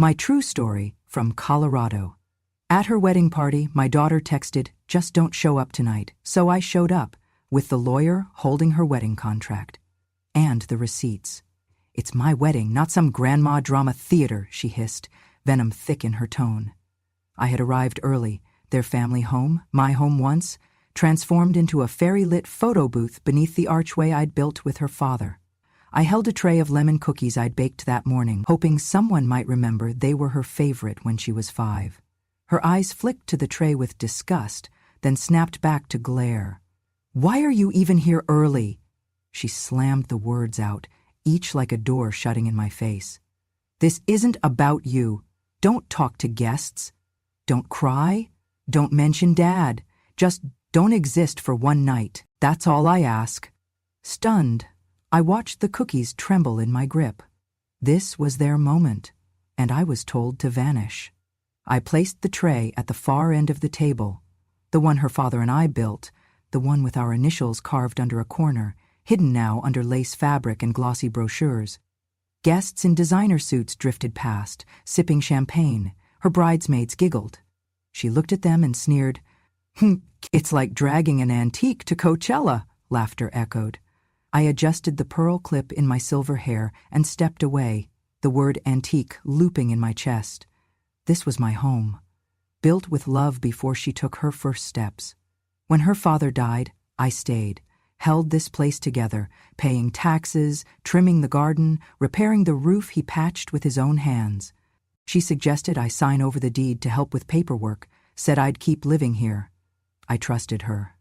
My true story from Colorado. At her wedding party, my daughter texted, "Just don't show up tonight." So I showed up, with the lawyer holding her wedding contract. And the receipts. "It's my wedding, not some grandma drama theater," she hissed, venom thick in her tone. I had arrived early, their family home, my home once, transformed into a fairy-lit photo booth beneath the archway I'd built with her father. I held a tray of lemon cookies I'd baked that morning, hoping someone might remember they were her favorite when she was 5. Her eyes flicked to the tray with disgust, then snapped back to glare. "Why are you even here early?" She slammed the words out, each like a door shutting in my face. "This isn't about you. Don't talk to guests. Don't cry. Don't mention Dad. Just don't exist for one night. That's all I ask." Stunned, I watched the cookies tremble in my grip. This was their moment, and I was told to vanish. I placed the tray at the far end of the table, the one her father and I built, the one with our initials carved under a corner, hidden now under lace fabric and glossy brochures. Guests in designer suits drifted past, sipping champagne. Her bridesmaids giggled. She looked at them and sneered. "It's like dragging an antique to Coachella," laughter echoed. I adjusted the pearl clip in my silver hair and stepped away, the word antique looping in my chest. This was my home, built with love before she took her first steps. When her father died, I stayed, held this place together, paying taxes, trimming the garden, repairing the roof he patched with his own hands. She suggested I sign over the deed to help with paperwork, said I'd keep living here. I trusted her.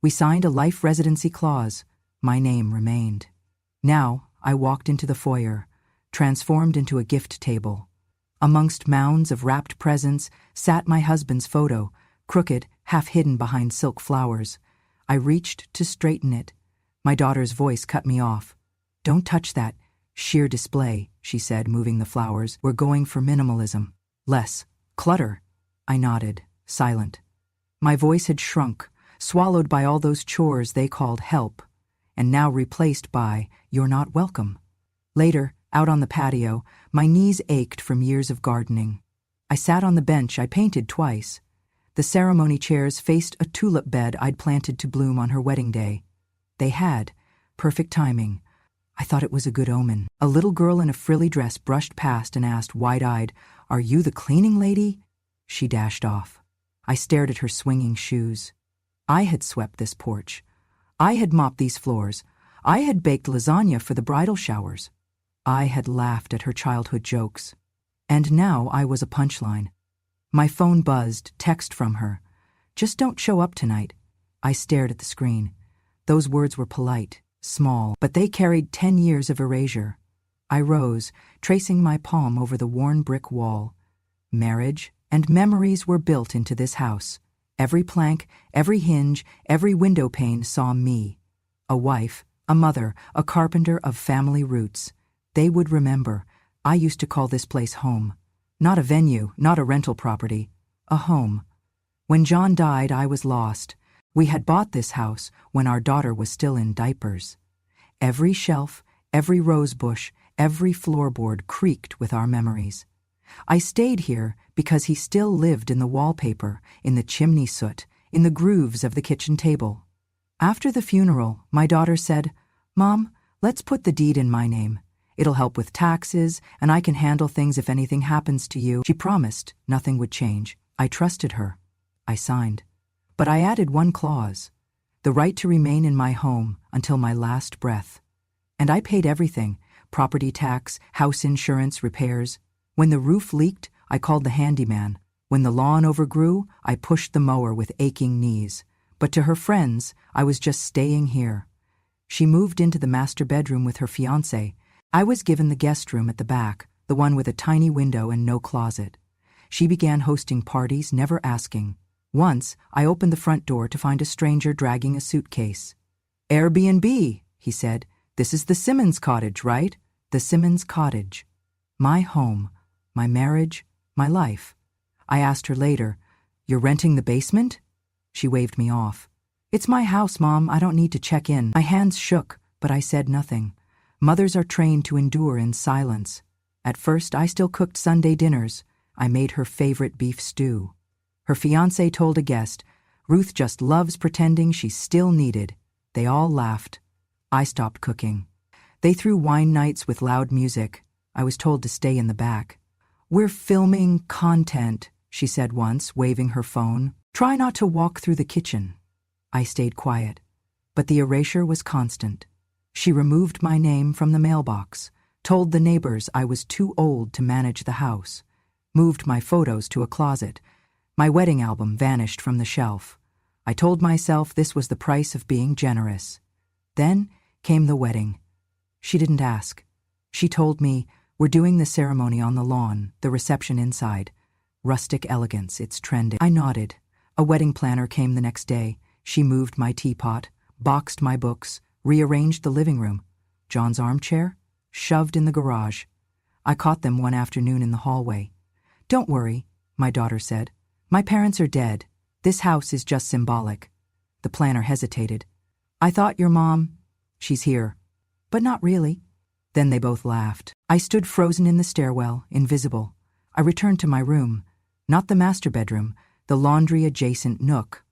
We signed a life residency clause. My name remained. Now I walked into the foyer, transformed into a gift table. Amongst mounds of wrapped presents sat my husband's photo, crooked, half hidden behind silk flowers. I reached to straighten it. My daughter's voice cut me off. "Don't touch that. Sheer display," she said, moving the flowers. "We're going for minimalism. Less clutter." I nodded, silent. My voice had shrunk, swallowed by all those chores they called help, and now replaced by, "You're not welcome." Later, out on the patio, my knees ached from years of gardening. I sat on the bench I painted twice. The ceremony chairs faced a tulip bed I'd planted to bloom on her wedding day. They had perfect timing. I thought it was a good omen. A little girl in a frilly dress brushed past and asked, wide-eyed, "Are you the cleaning lady?" She dashed off. I stared at her swinging shoes. I had swept this porch. I had mopped these floors. I had baked lasagna for the bridal showers. I had laughed at her childhood jokes. And now I was a punchline. My phone buzzed, text from her. "Just don't show up tonight." I stared at the screen. Those words were polite, small, but they carried 10 years of erasure. I rose, tracing my palm over the worn brick wall. Marriage and memories were built into this house. Every plank, every hinge, every window pane saw me. A wife, a mother, a carpenter of family roots. They would remember. I used to call this place home. Not a venue, not a rental property. A home. When John died, I was lost. We had bought this house when our daughter was still in diapers. Every shelf, every rose bush, every floorboard creaked with our memories. I stayed here because he still lived in the wallpaper, in the chimney soot, in the grooves of the kitchen table. After the funeral, my daughter said, "Mom, let's put the deed in my name. It'll help with taxes, and I can handle things if anything happens to you." She promised nothing would change. I trusted her. I signed. But I added one clause, the right to remain in my home until my last breath. And I paid everything, property tax, house insurance, repairs. When the roof leaked, I called the handyman. When the lawn overgrew, I pushed the mower with aching knees. But to her friends, I was just staying here. She moved into the master bedroom with her fiancé. I was given the guest room at the back, the one with a tiny window and no closet. She began hosting parties, never asking. Once, I opened the front door to find a stranger dragging a suitcase. "Airbnb," he said. "This is the Simmons cottage, right?" The Simmons cottage. My home, my marriage, my life. I asked her later, "You're renting the basement?" She waved me off. "It's my house, Mom. I don't need to check in." My hands shook, but I said nothing. Mothers are trained to endure in silence. At first, I still cooked Sunday dinners. I made her favorite beef stew. Her fiancé told a guest, "Ruth just loves pretending she's still needed." They all laughed. I stopped cooking. They threw wine nights with loud music. I was told to stay in the back. "We're filming content," she said once, waving her phone. "Try not to walk through the kitchen." I stayed quiet, but the erasure was constant. She removed my name from the mailbox, told the neighbors I was too old to manage the house, moved my photos to a closet. My wedding album vanished from the shelf. I told myself this was the price of being generous. Then came the wedding. She didn't ask. She told me, "We're doing the ceremony on the lawn, the reception inside. Rustic elegance, it's trending." I nodded. A wedding planner came the next day. She moved my teapot, boxed my books, rearranged the living room. John's armchair? Shoved in the garage. I caught them one afternoon in the hallway. "Don't worry," my daughter said. "My parents are dead. This house is just symbolic." The planner hesitated. "I thought your mom—" "She's here." "But not really." Then they both laughed. I stood frozen in the stairwell, invisible. I returned to my room, not the master bedroom, the laundry-adjacent nook.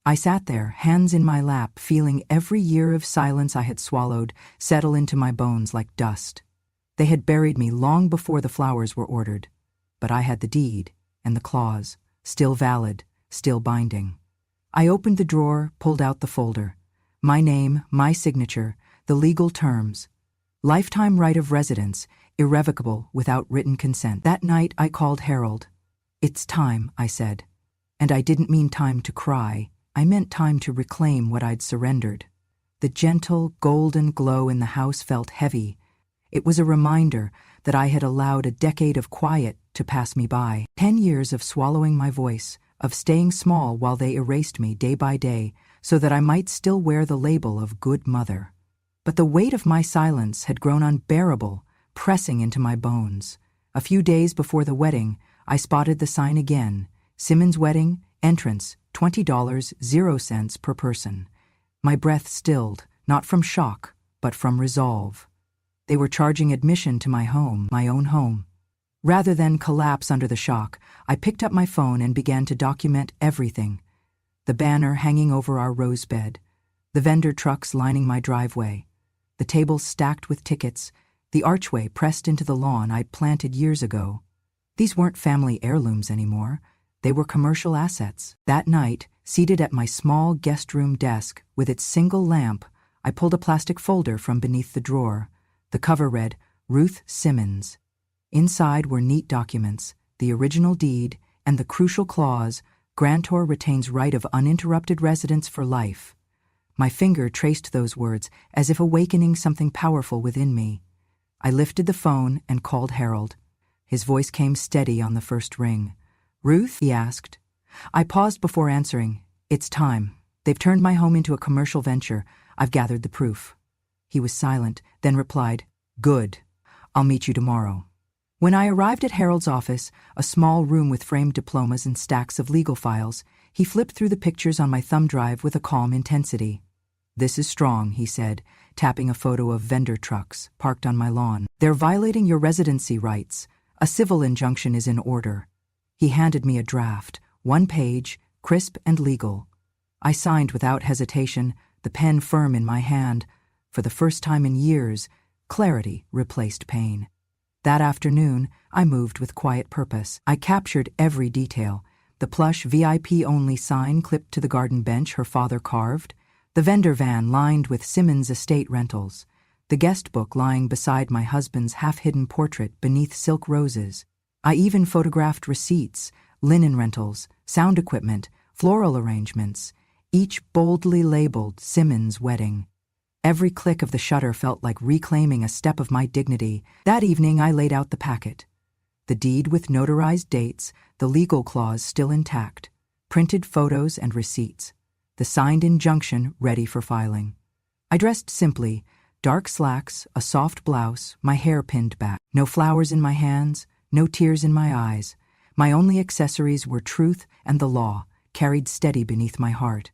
I sat there, hands in my lap, feeling every year of silence I had swallowed settle into my bones like dust. They had buried me long before the flowers were ordered. But I had the deed and the clause, still valid, still binding. I opened the drawer, pulled out the folder. My name, my signature, the legal terms. Lifetime right of residence, irrevocable without written consent. That night I called Harold. "It's time," I said. And I didn't mean time to cry. I meant time to reclaim what I'd surrendered. The gentle, golden glow in the house felt heavy. It was a reminder that I had allowed a decade of quiet to pass me by. 10 years of swallowing my voice, of staying small while they erased me day by day so that I might still wear the label of good mother. But the weight of my silence had grown unbearable, pressing into my bones. A few days before the wedding, I spotted the sign again. Simmons Wedding, entrance, $20, 0 cents per person. My breath stilled, not from shock, but from resolve. They were charging admission to my home, my own home. Rather than collapse under the shock, I picked up my phone and began to document everything. The banner hanging over our rose bed, the vendor trucks lining my driveway, the tables stacked with tickets, the archway pressed into the lawn I'd planted years ago. These weren't family heirlooms anymore. They were commercial assets. That night, seated at my small guest room desk with its single lamp, I pulled a plastic folder from beneath the drawer. The cover read, "Ruth Simmons." Inside were neat documents, the original deed, and the crucial clause, "Grantor retains right of uninterrupted residence for life." My finger traced those words as if awakening something powerful within me. I lifted the phone and called Harold. His voice came steady on the first ring. "Ruth?" he asked. I paused before answering. "It's time. They've turned my home into a commercial venture. I've gathered the proof." He was silent, then replied, "Good. I'll meet you tomorrow." When I arrived at Harold's office, a small room with framed diplomas and stacks of legal files, he flipped through the pictures on my thumb drive with a calm intensity. "This is strong," he said, tapping a photo of vendor trucks parked on my lawn. "They're violating your residency rights. A civil injunction is in order." He handed me a draft, 1 page, crisp and legal. I signed without hesitation, the pen firm in my hand. For the first time in years, clarity replaced pain. That afternoon, I moved with quiet purpose. I captured every detail. The plush VIP-only sign clipped to the garden bench her father carved, the vendor van lined with Simmons Estate rentals, the guest book lying beside my husband's half-hidden portrait beneath silk roses. I even photographed receipts, linen rentals, sound equipment, floral arrangements, each boldly labeled Simmons Wedding. Every click of the shutter felt like reclaiming a step of my dignity. That evening I laid out the packet. The deed with notarized dates, the legal clause still intact, printed photos and receipts, the signed injunction ready for filing. I dressed simply, dark slacks, a soft blouse, my hair pinned back. No flowers in my hands, no tears in my eyes. My only accessories were truth and the law, carried steady beneath my heart.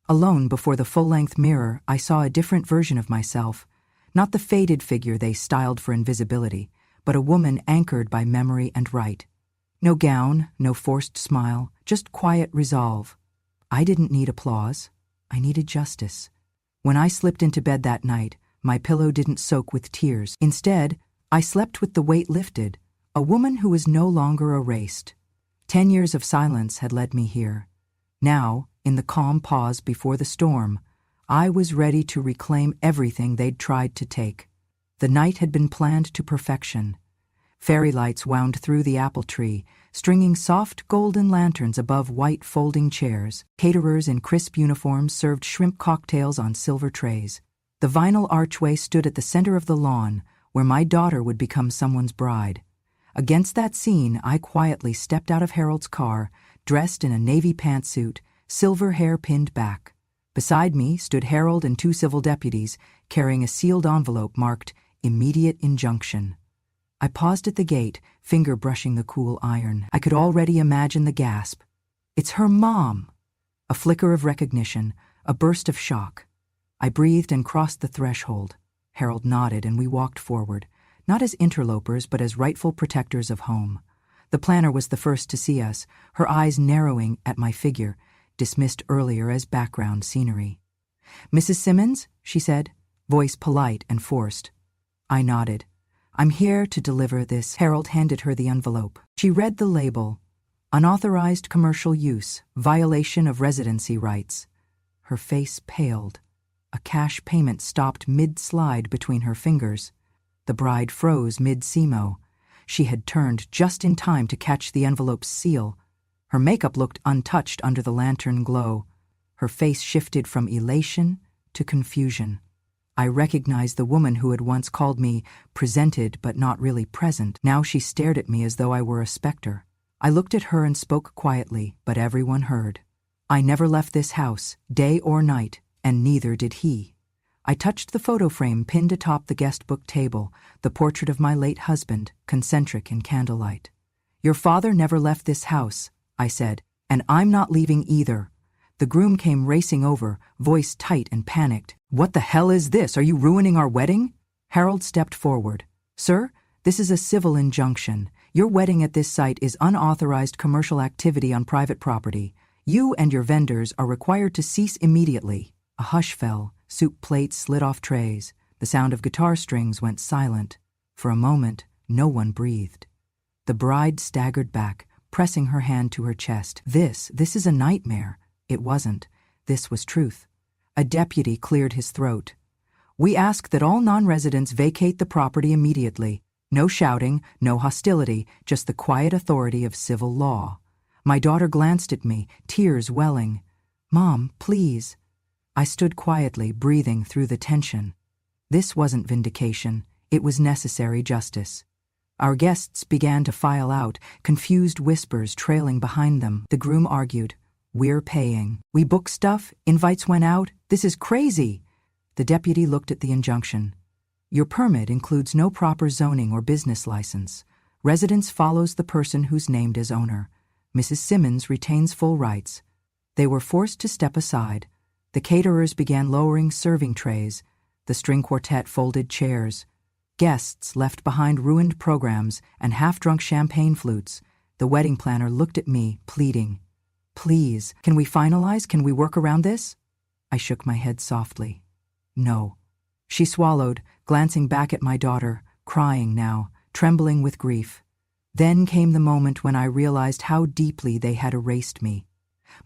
Alone before the full-length mirror, I saw a different version of myself, not the faded figure they styled for invisibility, but a woman anchored by memory and right. No gown, no forced smile, just quiet resolve. I didn't need applause. I needed justice. When I slipped into bed that night, my pillow didn't soak with tears. Instead, I slept with the weight lifted, a woman who was no longer erased. 10 years of silence had led me here. Now, in the calm pause before the storm, I was ready to reclaim everything they'd tried to take. The night had been planned to perfection. Fairy lights wound through the apple tree, stringing soft golden lanterns above white folding chairs. Caterers in crisp uniforms served shrimp cocktails on silver trays. The vinyl archway stood at the center of the lawn, where my daughter would become someone's bride. Against that scene, I quietly stepped out of Harold's car, dressed in a navy pantsuit, silver hair pinned back. Beside me stood Harold and 2 civil deputies, carrying a sealed envelope marked "Immediate Injunction." I paused at the gate, finger brushing the cool iron. I could already imagine the gasp. It's her mom! A flicker of recognition, a burst of shock. I breathed and crossed the threshold. Harold nodded and we walked forward, not as interlopers but as rightful protectors of home. The planner was the first to see us, her eyes narrowing at my figure, dismissed earlier as background scenery. "Mrs. Simmons?" she said, voice polite and forced. I nodded. "I'm here to deliver this." Harold handed her the envelope. She read the label. Unauthorized commercial use, violation of residency rights. Her face paled. A cash payment stopped mid-slide between her fingers. The bride froze mid-SEMO. She had turned just in time to catch the envelope's seal. Her makeup looked untouched under the lantern glow. Her face shifted from elation to confusion. I recognized the woman who had once called me presented but not really present. Now she stared at me as though I were a specter. I looked at her and spoke quietly, but everyone heard. I never left this house, day or night, and neither did he. I touched the photo frame pinned atop the guest book table, the portrait of my late husband, concentric in candlelight. "Your father never left this house," I said, "and I'm not leaving either." The groom came racing over, voice tight and panicked. "What the hell is this? Are you ruining our wedding?" Harold stepped forward. "Sir, this is a civil injunction. Your wedding at this site is unauthorized commercial activity on private property. You and your vendors are required to cease immediately." A hush fell. Soup plates slid off trays. The sound of guitar strings went silent. For a moment, no one breathed. The bride staggered back, pressing her hand to her chest. This is a nightmare." It wasn't. This was truth. A deputy cleared his throat. "We ask that all non-residents vacate the property immediately. No shouting, no hostility, just the quiet authority of civil law." My daughter glanced at me, tears welling. "Mom, please." I stood quietly, breathing through the tension. This wasn't vindication. It was necessary justice. Our guests began to file out, confused whispers trailing behind them. The groom argued, "We're paying. We booked stuff, invites went out. This is crazy." The deputy looked at the injunction. "Your permit includes no proper zoning or business license. Residence follows the person who's named as owner. Mrs. Simmons retains full rights." They were forced to step aside. The caterers began lowering serving trays. The string quartet folded chairs. Guests left behind ruined programs and half-drunk champagne flutes. The wedding planner looked at me, pleading. "Please, can we finalize? Can we work around this?" I shook my head softly. "No." She swallowed, glancing back at my daughter, crying now, trembling with grief. Then came the moment when I realized how deeply they had erased me.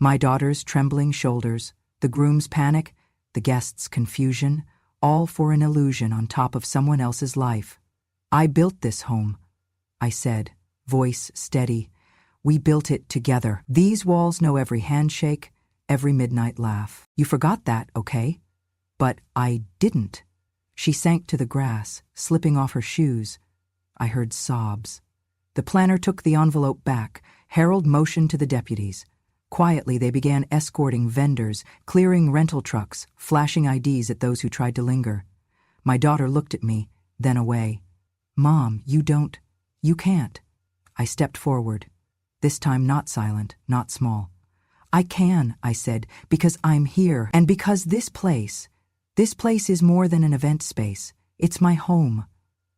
My daughter's trembling shoulders, the groom's panic, the guests' confusion, all for an illusion on top of someone else's life. "I built this home," I said, voice steady. "We built it together. These walls know every handshake, every midnight laugh. You forgot that, okay? But I didn't." She sank to the grass, slipping off her shoes. I heard sobs. The planner took the envelope back. Harold motioned to the deputies. Quietly, they began escorting vendors, clearing rental trucks, flashing IDs at those who tried to linger. My daughter looked at me, then away. "Mom, you can't." I stepped forward. This time not silent, not small. "I can," I said, "because I'm here, and because this place is more than an event space. It's my home."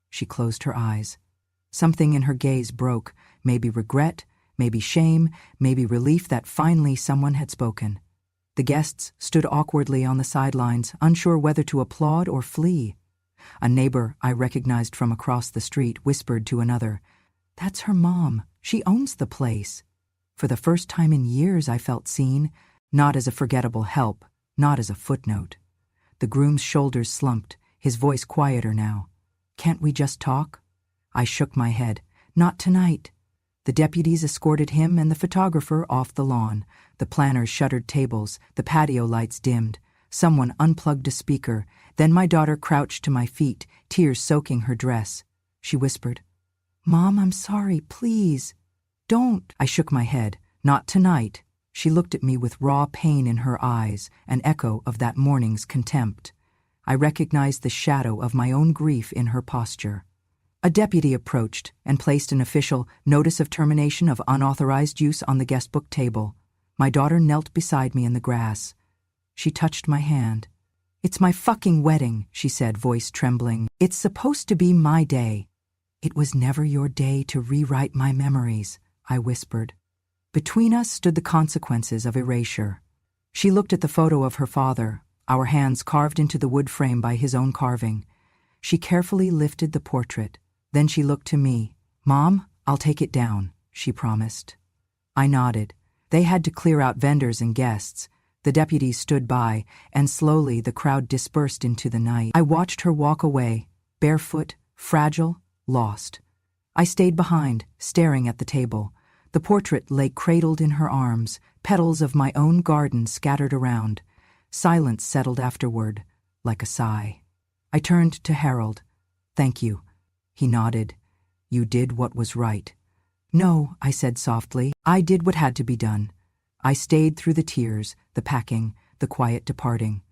She closed her eyes. Something in her gaze broke, maybe regret, maybe shame, maybe relief that finally someone had spoken. The guests stood awkwardly on the sidelines, unsure whether to applaud or flee. A neighbor I recognized from across the street whispered to another, "That's her mom. She owns the place." For the first time in years I felt seen, not as a forgettable help, not as a footnote. The groom's shoulders slumped, his voice quieter now. "Can't we just talk?" I shook my head. "Not tonight." The deputies escorted him and the photographer off the lawn. The planners shuttered tables, the patio lights dimmed. Someone unplugged a speaker. Then my daughter crouched to my feet, tears soaking her dress. She whispered, "Mom, I'm sorry, please. Don't." I shook my head. "Not tonight." She looked at me with raw pain in her eyes, an echo of that morning's contempt. I recognized the shadow of my own grief in her posture. A deputy approached and placed an official notice of termination of unauthorized use on the guestbook table. My daughter knelt beside me in the grass. She touched my hand. "It's my fucking wedding," she said, voice trembling. "It's supposed to be my day." "It was never your day to rewrite my memories," I whispered. Between us stood the consequences of erasure. She looked at the photo of her father, our hands carved into the wood frame by his own carving. She carefully lifted the portrait. Then she looked to me. "Mom, I'll take it down," she promised. I nodded. They had to clear out vendors and guests. The deputies stood by, and slowly the crowd dispersed into the night. I watched her walk away, barefoot, fragile, lost. I stayed behind, staring at the table. The portrait lay cradled in her arms, petals of my own garden scattered around. Silence settled afterward, like a sigh. I turned to Harold. "Thank you." He nodded. "You did what was right." "No," I said softly. "I did what had to be done." I stayed through the tears, the packing, the quiet departing.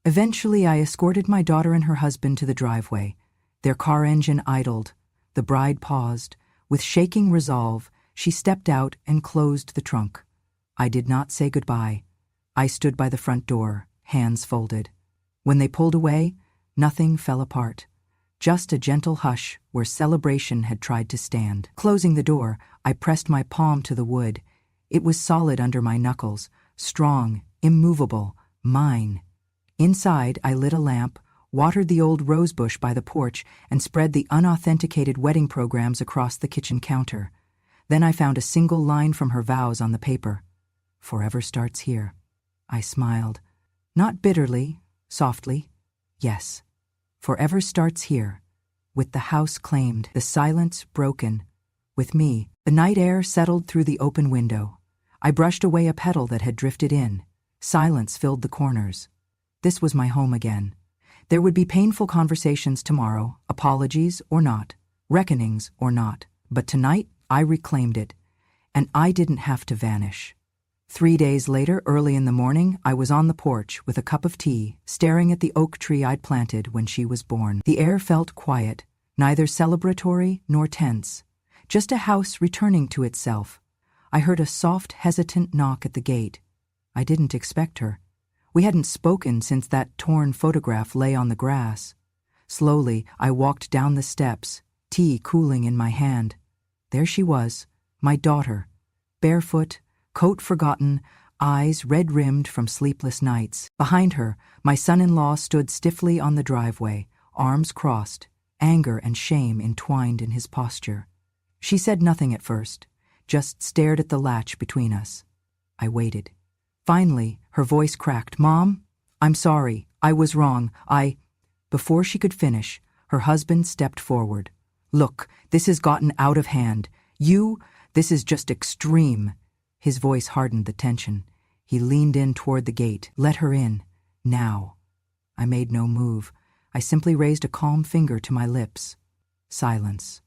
Eventually, I escorted my daughter and her husband to the driveway. Their car engine idled. The bride paused. With shaking resolve, she stepped out and closed the trunk. I did not say goodbye. I stood by the front door, hands folded. When they pulled away, nothing fell apart. Just a gentle hush where celebration had tried to stand. Closing the door, I pressed my palm to the wood. It was solid under my knuckles, strong, immovable, mine. Inside, I lit a lamp, watered the old rosebush by the porch, and spread the unauthenticated wedding programs across the kitchen counter. Then I found a single line from her vows on the paper. "Forever starts here." I smiled. Not bitterly, softly. Yes. Forever starts here. With the house claimed, the silence broken. With me, the night air settled through the open window. I brushed away a petal that had drifted in. Silence filled the corners. This was my home again. There would be painful conversations tomorrow, apologies or not, reckonings or not. But tonight, I reclaimed it. And I didn't have to vanish. 3 days later, early in the morning, I was on the porch with a cup of tea, staring at the oak tree I'd planted when she was born. The air felt quiet, neither celebratory nor tense. Just a house returning to itself. I heard a soft, hesitant knock at the gate. I didn't expect her. We hadn't spoken since that torn photograph lay on the grass. Slowly, I walked down the steps, tea cooling in my hand. There she was, my daughter, barefoot, coat forgotten, eyes red-rimmed from sleepless nights. Behind her, my son-in-law stood stiffly on the driveway, arms crossed, anger and shame entwined in his posture. She said nothing at first, just stared at the latch between us. I waited. Finally, her voice cracked. "Mom, I'm sorry. I was wrong. Before she could finish, her husband stepped forward. "Look, this has gotten out of hand. This is just extreme." His voice hardened the tension. He leaned in toward the gate. "Let her in. Now." I made no move. I simply raised a calm finger to my lips. Silence.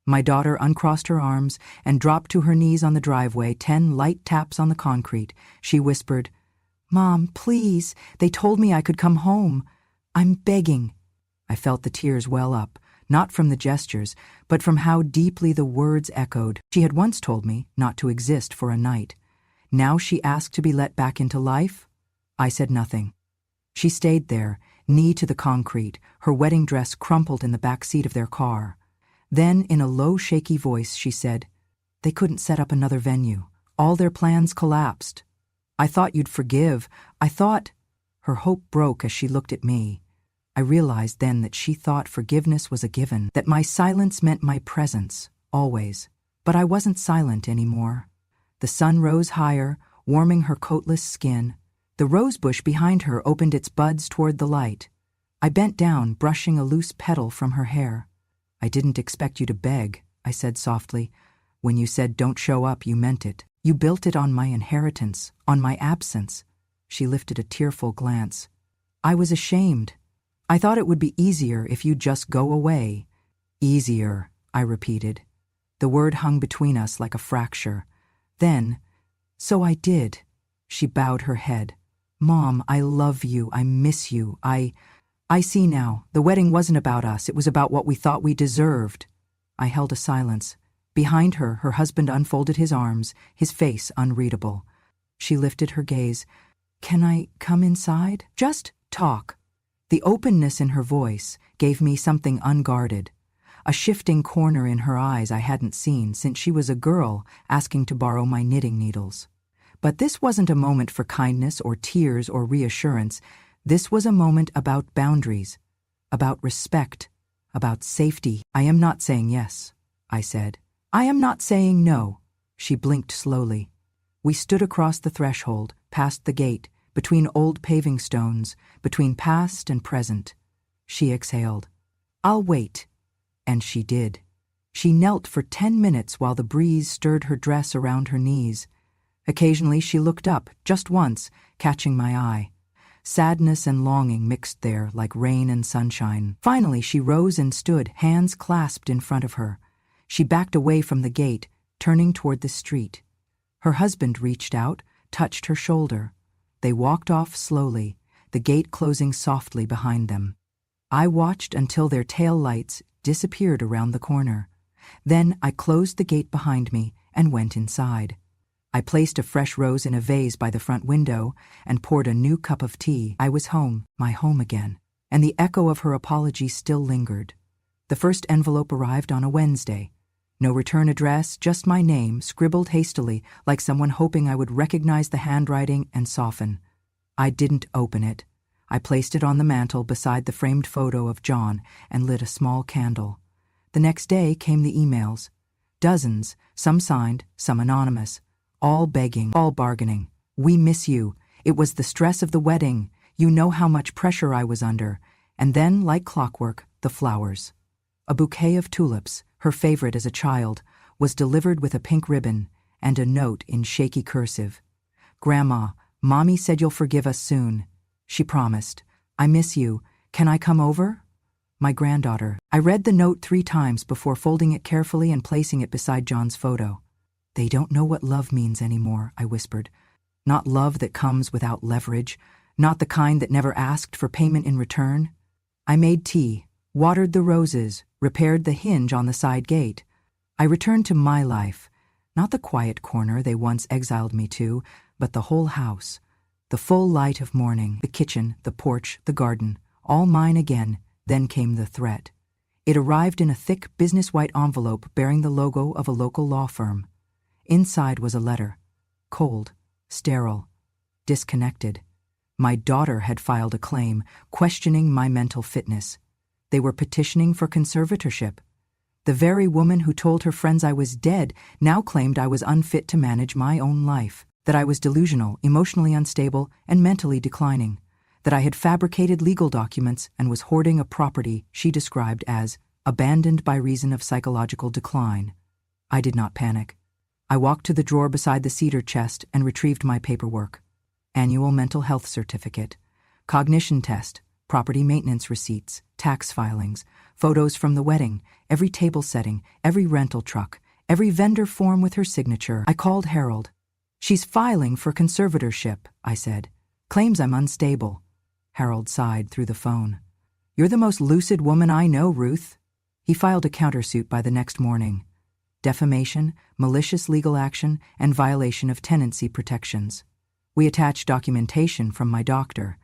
My daughter uncrossed her arms and dropped to her knees on the driveway, 10 light taps on the concrete. She whispered, "Mom, please, they told me I could come home. I'm begging." I felt the tears well up, not from the gestures, but from how deeply the words echoed. She had once told me not to exist for a night. Now she asked to be let back into life? I said nothing. She stayed there, knee to the concrete, her wedding dress crumpled in the back seat of their car. Then, in a low, shaky voice, she said, "They couldn't set up another venue. All their plans collapsed. I thought you'd forgive. I thought—" Her hope broke as she looked at me. I realized then that she thought forgiveness was a given, that my silence meant my presence, always. But I wasn't silent anymore. The sun rose higher, warming her coatless skin. The rosebush behind her opened its buds toward the light. I bent down, brushing a loose petal from her hair. "I didn't expect you to beg," I said softly. "When you said don't show up, you meant it. You built it on my inheritance, on my absence." She lifted a tearful glance. "I was ashamed. I thought it would be easier if you'd just go away." "Easier," I repeated. The word hung between us like a fracture. Then, "So I did." She bowed her head. "Mom, I love you. I miss you. I see now. The wedding wasn't about us. It was about what we thought we deserved." I held a silence. Behind her, her husband unfolded his arms, his face unreadable. She lifted her gaze. "Can I come inside? Just talk." The openness in her voice gave me something unguarded, a shifting corner in her eyes I hadn't seen since she was a girl asking to borrow my knitting needles. But this wasn't a moment for kindness or tears or reassurance. This was a moment about boundaries, about respect, about safety. "I am not saying yes," I said. "I am not saying no." She blinked slowly. We stood across the threshold, past the gate, between old paving stones, between past and present. She exhaled. "I'll wait." And she did. She knelt for 10 minutes while the breeze stirred her dress around her knees. Occasionally she looked up, just once, catching my eye. Sadness and longing mixed there like rain and sunshine. Finally she rose and stood, hands clasped in front of her. She backed away from the gate, turning toward the street. Her husband reached out, touched her shoulder. They walked off slowly, the gate closing softly behind them. I watched until their tail lights disappeared around the corner. Then I closed the gate behind me and went inside. I placed a fresh rose in a vase by the front window and poured a new cup of tea. I was home, my home again, and the echo of her apology still lingered. The first envelope arrived on a Wednesday. No return address, just my name, scribbled hastily, like someone hoping I would recognize the handwriting and soften. I didn't open it. I placed it on the mantel beside the framed photo of John and lit a small candle. The next day came the emails. Dozens, some signed, some anonymous. All begging, all bargaining. "We miss you. It was the stress of the wedding. You know how much pressure I was under." And then, like clockwork, the flowers. A bouquet of tulips, her favorite as a child, was delivered with a pink ribbon and a note in shaky cursive. "Grandma, Mommy said you'll forgive us soon. She promised. I miss you. Can I come over?" My granddaughter. I read the note 3 times before folding it carefully and placing it beside John's photo. "They don't know what love means anymore," I whispered. "Not love that comes without leverage, not the kind that never asked for payment in return." I made tea, watered the roses, repaired the hinge on the side gate. I returned to my life, not the quiet corner they once exiled me to, but the whole house. The full light of morning, the kitchen, the porch, the garden, all mine again. Then came the threat. It arrived in a thick business-white envelope bearing the logo of a local law firm. Inside was a letter. Cold, sterile, disconnected. My daughter had filed a claim, questioning my mental fitness. They were petitioning for conservatorship. The very woman who told her friends I was dead now claimed I was unfit to manage my own life, that I was delusional, emotionally unstable, and mentally declining, that I had fabricated legal documents and was hoarding a property she described as abandoned by reason of psychological decline. I did not panic. I walked to the drawer beside the cedar chest and retrieved my paperwork. Annual mental health certificate, cognition test, property maintenance receipts, tax filings, photos from the wedding, every table setting, every rental truck, every vendor form with her signature. I called Harold. "She's filing for conservatorship," I said. "Claims I'm unstable." Harold sighed through the phone. "You're the most lucid woman I know, Ruth." He filed a countersuit by the next morning. Defamation, malicious legal action, and violation of tenancy protections. We attached documentation from my doctor.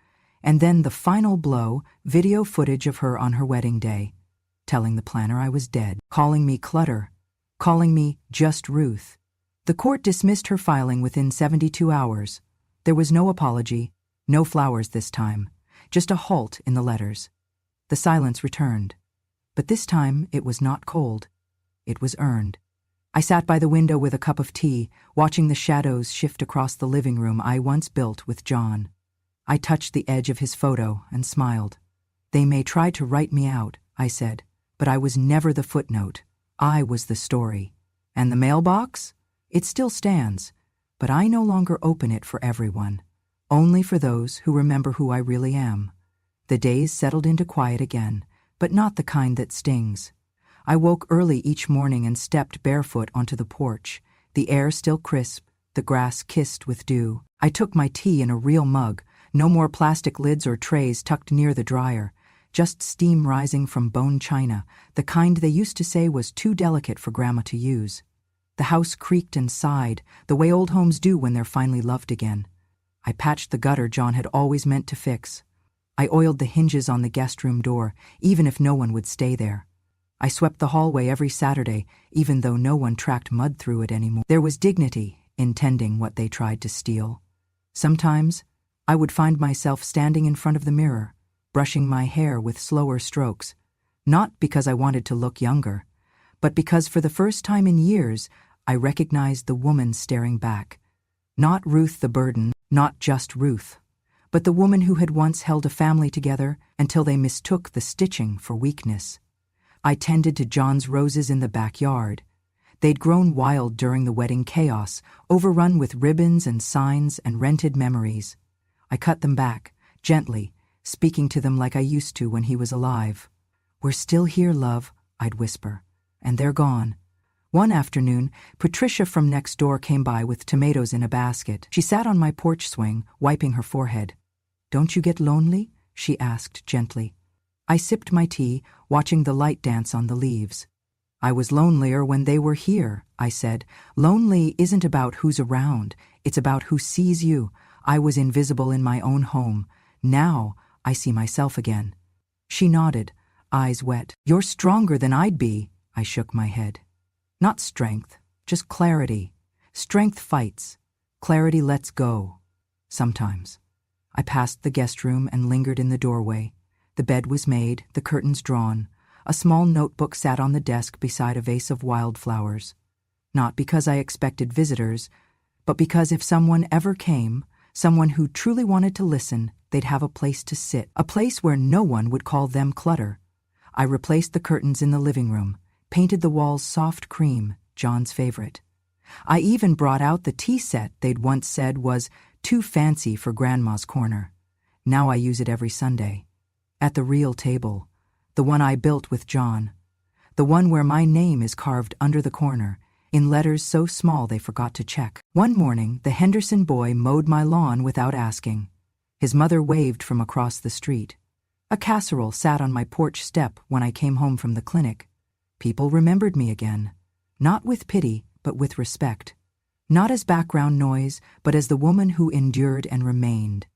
And then the final blow, video footage of her on her wedding day. telling the planner I was dead, calling me clutter, calling me just Ruth. The court dismissed her filing within 72 hours. There was no apology, no flowers this time, just a halt in the letters. The silence returned. But this time it was not cold. It was earned. I sat by the window with a cup of tea, watching the shadows shift across the living room I once built with John. I touched the edge of his photo and smiled. They may try to write me out, I said, but I was never the footnote. I was the story. And the mailbox? It still stands, but I no longer open it for everyone, only for those who remember who I really am. The days settled into quiet again, but not the kind that stings. I woke early each morning and stepped barefoot onto the porch, the air still crisp, the grass kissed with dew. I took my tea in a real mug, no more plastic lids or trays tucked near the dryer, just steam rising from bone china, the kind they used to say was too delicate for Grandma to use. The house creaked and sighed, the way old homes do when they're finally loved again. I patched the gutter John had always meant to fix. I oiled the hinges on the guest room door, even if no one would stay there. I swept the hallway every Saturday, even though no one tracked mud through it anymore. There was dignity in tending what they tried to steal. Sometimes, I would find myself standing in front of the mirror, brushing my hair with slower strokes, not because I wanted to look younger, but because for the first time in years, I recognized the woman staring back. Not Ruth the burden, not just Ruth, but the woman who had once held a family together until they mistook the stitching for weakness. I tended to John's roses in the backyard. They'd grown wild during the wedding chaos, overrun with ribbons and signs and rented memories. I cut them back, gently, speaking to them like I used to when he was alive. "We're still here, love," I'd whisper, "and they're gone." One afternoon, Patricia from next door came by with tomatoes in a basket. She sat on my porch swing, wiping her forehead. "Don't you get lonely?" she asked gently. I sipped my tea, watching the light dance on the leaves. "I was lonelier when they were here," I said. "Lonely isn't about who's around, it's about who sees you. I was invisible in my own home. Now I see myself again." She nodded, eyes wet. "You're stronger than I'd be," I shook my head. "Not strength, just clarity. Strength fights. Clarity lets go. Sometimes." I passed the guest room and lingered in the doorway. The bed was made, the curtains drawn. A small notebook sat on the desk beside a vase of wildflowers. Not because I expected visitors, but because if someone ever came, someone who truly wanted to listen, they'd have a place to sit, a place where no one would call them clutter. I replaced the curtains in the living room, painted the walls soft cream, John's favorite. I even brought out the tea set they'd once said was too fancy for Grandma's corner. Now I use it every Sunday. At the real table, the one I built with John, the one where my name is carved under the corner, in letters so small they forgot to check. One morning, the Henderson boy mowed my lawn without asking. His mother waved from across the street. A casserole sat on my porch step when I came home from the clinic. People remembered me again, not with pity, but with respect. Not as background noise, but as the woman who endured and remained.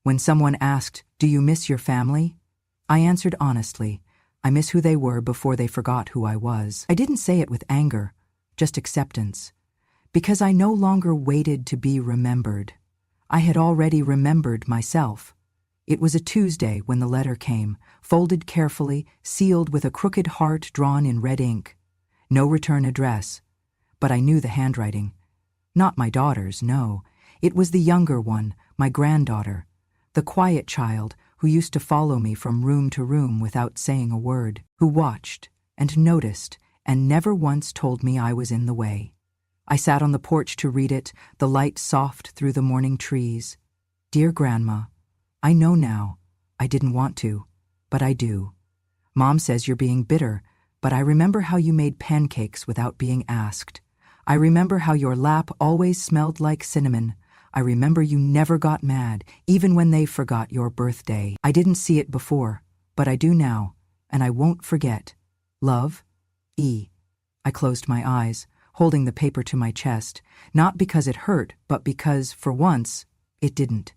When someone asked, "Do you miss your family?" I answered honestly, I miss who they were before they forgot who I was. I didn't say it with anger, just acceptance. Because I no longer waited to be remembered. I had already remembered myself. It was a Tuesday when the letter came, folded carefully, sealed with a crooked heart drawn in red ink. No return address. But I knew the handwriting. Not my daughter's, no. It was the younger one, my granddaughter. The quiet child who used to follow me from room to room without saying a word, who watched and noticed and never once told me I was in the way. I sat on the porch to read it, the light soft through the morning trees. "Dear Grandma, I know now. I didn't want to, but I do. Mom says you're being bitter, but I remember how you made pancakes without being asked. I remember how your lap always smelled like cinnamon. I remember you never got mad, even when they forgot your birthday. I didn't see it before, but I do now, and I won't forget. Love, E." I closed my eyes, holding the paper to my chest, not because it hurt, but because, for once, it didn't.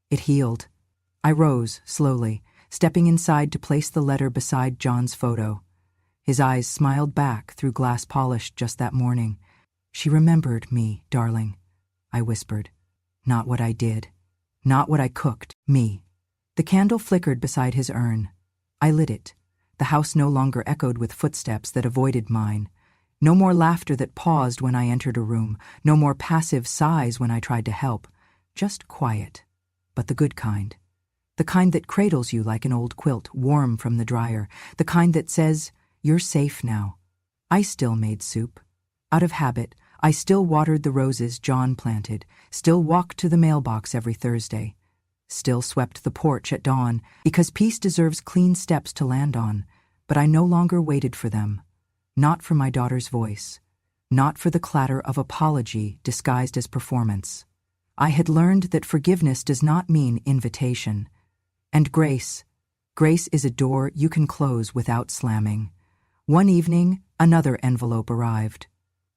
It healed. I rose, slowly, stepping inside to place the letter beside John's photo. His eyes smiled back through glass polished just that morning. She remembered me, darling, I whispered. Not what I did. Not what I cooked. Me. The candle flickered beside his urn. I lit it. The house no longer echoed with footsteps that avoided mine. No more laughter that paused when I entered a room. No more passive sighs when I tried to help. Just quiet. But the good kind. The kind that cradles you like an old quilt, warm from the dryer. The kind that says, "You're safe now." I still made soup. Out of habit, I still watered the roses John planted, still walked to the mailbox every Thursday, still swept the porch at dawn, because peace deserves clean steps to land on, but I no longer waited for them. Not for my daughter's voice. Not for the clatter of apology disguised as performance. I had learned that forgiveness does not mean invitation. And grace is a door you can close without slamming. One evening, another envelope arrived.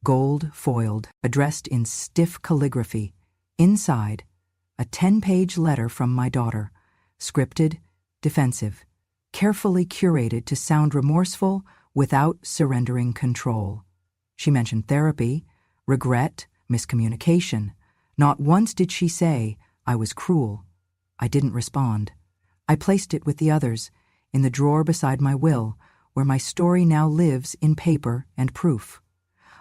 Gold foiled, addressed in stiff calligraphy. Inside, a 10-page letter from my daughter, scripted, defensive, carefully curated to sound remorseful without surrendering control. She mentioned therapy, regret, miscommunication. Not once did she say, "I was cruel." I didn't respond. I placed it with the others, in the drawer beside my will, where my story now lives in paper and proof.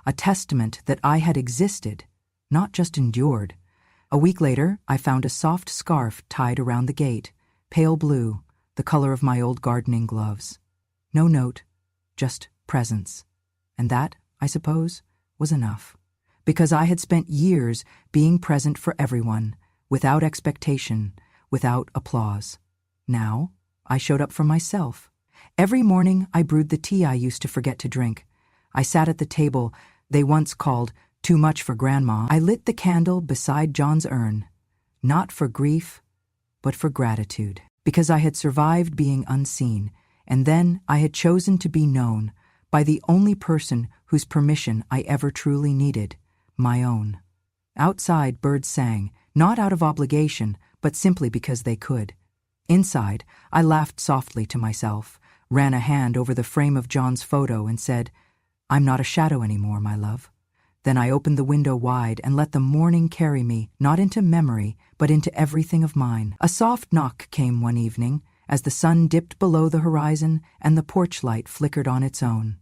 A testament that I had existed, not just endured. A week later, I found a soft scarf tied around the gate, pale blue, the color of my old gardening gloves. No note, just presence. And that, I suppose, was enough. Because I had spent years being present for everyone, without expectation, without applause. Now, I showed up for myself. Every morning, I brewed the tea I used to forget to drink. I sat at the table they once called too much for Grandma. I lit the candle beside John's urn, not for grief, but for gratitude. Because I had survived being unseen, and then I had chosen to be known by the only person whose permission I ever truly needed, my own. Outside, birds sang, not out of obligation, but simply because they could. Inside, I laughed softly to myself, ran a hand over the frame of John's photo and said, "I'm not a shadow anymore, my love." Then I opened the window wide and let the morning carry me, not into memory, but into everything of mine. A soft knock came one evening, as the sun dipped below the horizon and the porch light flickered on its own.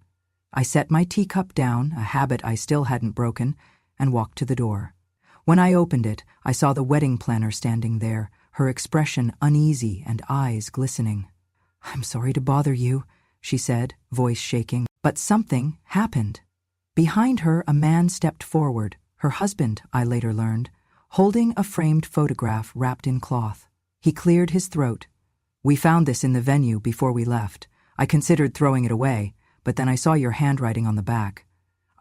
I set my teacup down, a habit I still hadn't broken, and walked to the door. When I opened it, I saw the wedding planner standing there, her expression uneasy and eyes glistening. "I'm sorry to bother you," she said, voice shaking. But something happened. Behind her, a man stepped forward, her husband, I later learned, holding a framed photograph wrapped in cloth. He cleared his throat. "We found this in the venue before we left. I considered throwing it away, but then I saw your handwriting on the back.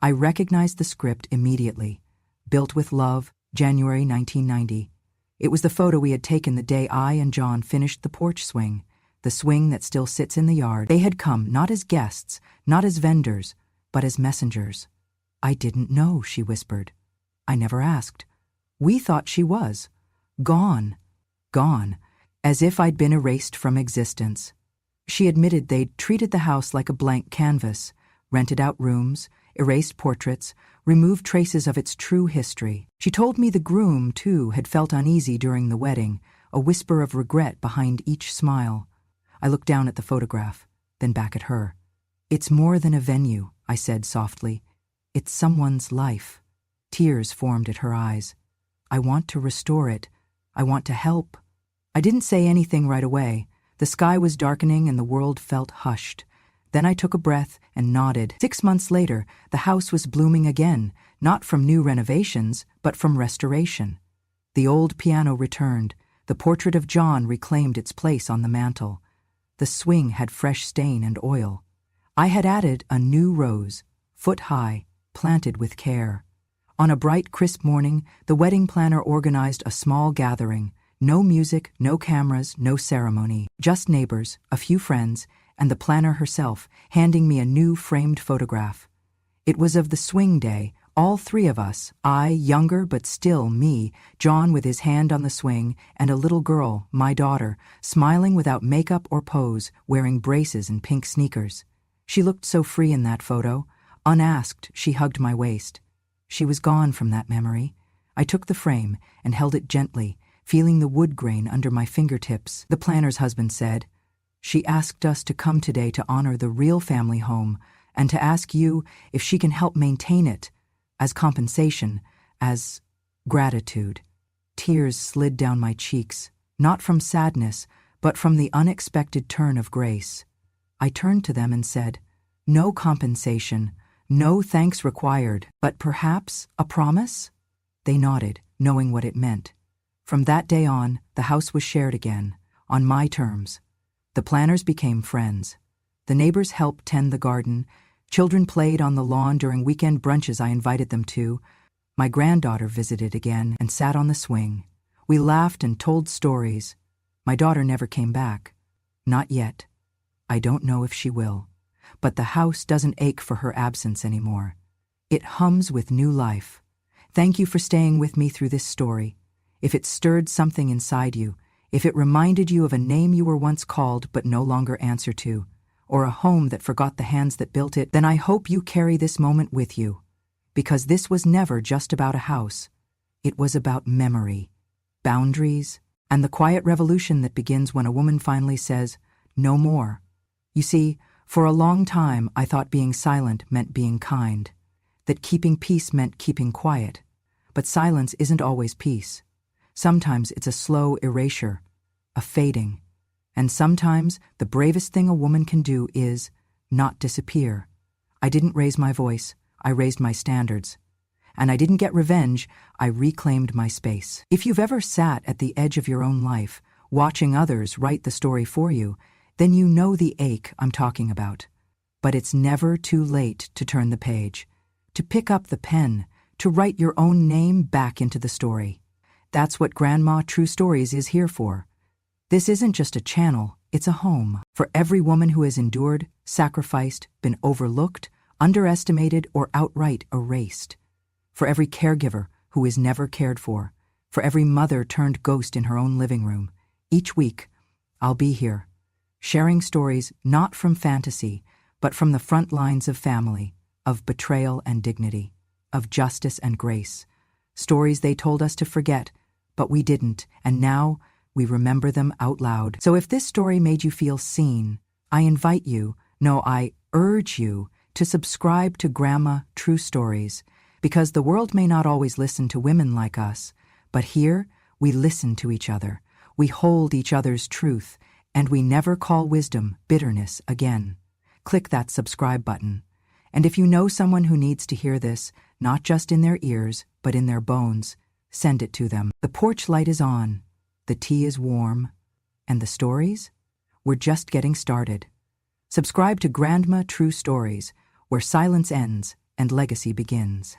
I recognized the script immediately. Built with Love, January 1990. It was the photo we had taken the day I and John finished the porch swing, the swing that still sits in the yard. They had come not as guests, not as vendors, but as messengers." "I didn't know," she whispered. "I never asked. We thought she was. Gone. Gone. As if I'd been erased from existence." She admitted they'd treated the house like a blank canvas, rented out rooms, erased portraits, removed traces of its true history. She told me the groom, too, had felt uneasy during the wedding, a whisper of regret behind each smile. I looked down at the photograph, then back at her. "It's more than a venue," I said softly. "It's someone's life." Tears formed at her eyes. "I want to restore it. I want to help." I didn't say anything right away. The sky was darkening and the world felt hushed. Then I took a breath and nodded. 6 months later, the house was blooming again, not from new renovations, but from restoration. The old piano returned. The portrait of John reclaimed its place on the mantel. The swing had fresh stain and oil. I had added a new rose, foot high, planted with care. On a bright, crisp morning, the wedding planner organized a small gathering. No music, no cameras, no ceremony. Just neighbors, a few friends, and the planner herself, handing me a new framed photograph. It was of the swing day, all three of us, I, younger but still me, John with his hand on the swing, and a little girl, my daughter, smiling without makeup or pose, wearing braces and pink sneakers. She looked so free in that photo. Unasked, she hugged my waist. She was gone from that memory. I took the frame and held it gently, feeling the wood grain under my fingertips. The planner's husband said, "She asked us to come today to honor the real family home and to ask you if she can help maintain it as compensation, as gratitude." Tears slid down my cheeks, not from sadness, but from the unexpected turn of grace. I turned to them and said, "No compensation, no thanks required, but perhaps a promise?" They nodded, knowing what it meant. From that day on, the house was shared again, on my terms. The planners became friends. The neighbors helped tend the garden. Children played on the lawn during weekend brunches I invited them to. My granddaughter visited again and sat on the swing. We laughed and told stories. My daughter never came back. Not yet. I don't know if she will. But the house doesn't ache for her absence anymore. It hums with new life. Thank you for staying with me through this story. If it stirred something inside you, if it reminded you of a name you were once called but no longer answer to, or a home that forgot the hands that built it, then I hope you carry this moment with you. Because this was never just about a house. It was about memory, boundaries, and the quiet revolution that begins when a woman finally says, "No more." You see, for a long time I thought being silent meant being kind, that keeping peace meant keeping quiet. But silence isn't always peace. Sometimes it's a slow erasure, a fading. And sometimes the bravest thing a woman can do is not disappear. I didn't raise my voice, I raised my standards. And I didn't get revenge, I reclaimed my space. If you've ever sat at the edge of your own life, watching others write the story for you, then you know the ache I'm talking about. But it's never too late to turn the page, to pick up the pen, to write your own name back into the story. That's what Grandma True Stories is here for. This isn't just a channel, it's a home for every woman who has endured, sacrificed, been overlooked, underestimated, or outright erased. For every caregiver who is never cared for every mother turned ghost in her own living room. Each week, I'll be here, sharing stories not from fantasy, but from the front lines of family, of betrayal and dignity, of justice and grace. Stories they told us to forget, but we didn't, and now we remember them out loud. So if this story made you feel seen, I invite you, no, I urge you, to subscribe to Grandma True Stories, because the world may not always listen to women like us, but here we listen to each other, we hold each other's truth, and we never call wisdom bitterness again. Click that subscribe button. And if you know someone who needs to hear this, not just in their ears, but in their bones, send it to them. The porch light is on, the tea is warm, and the stories? We're just getting started. Subscribe to Grandma True Stories, where silence ends and legacy begins.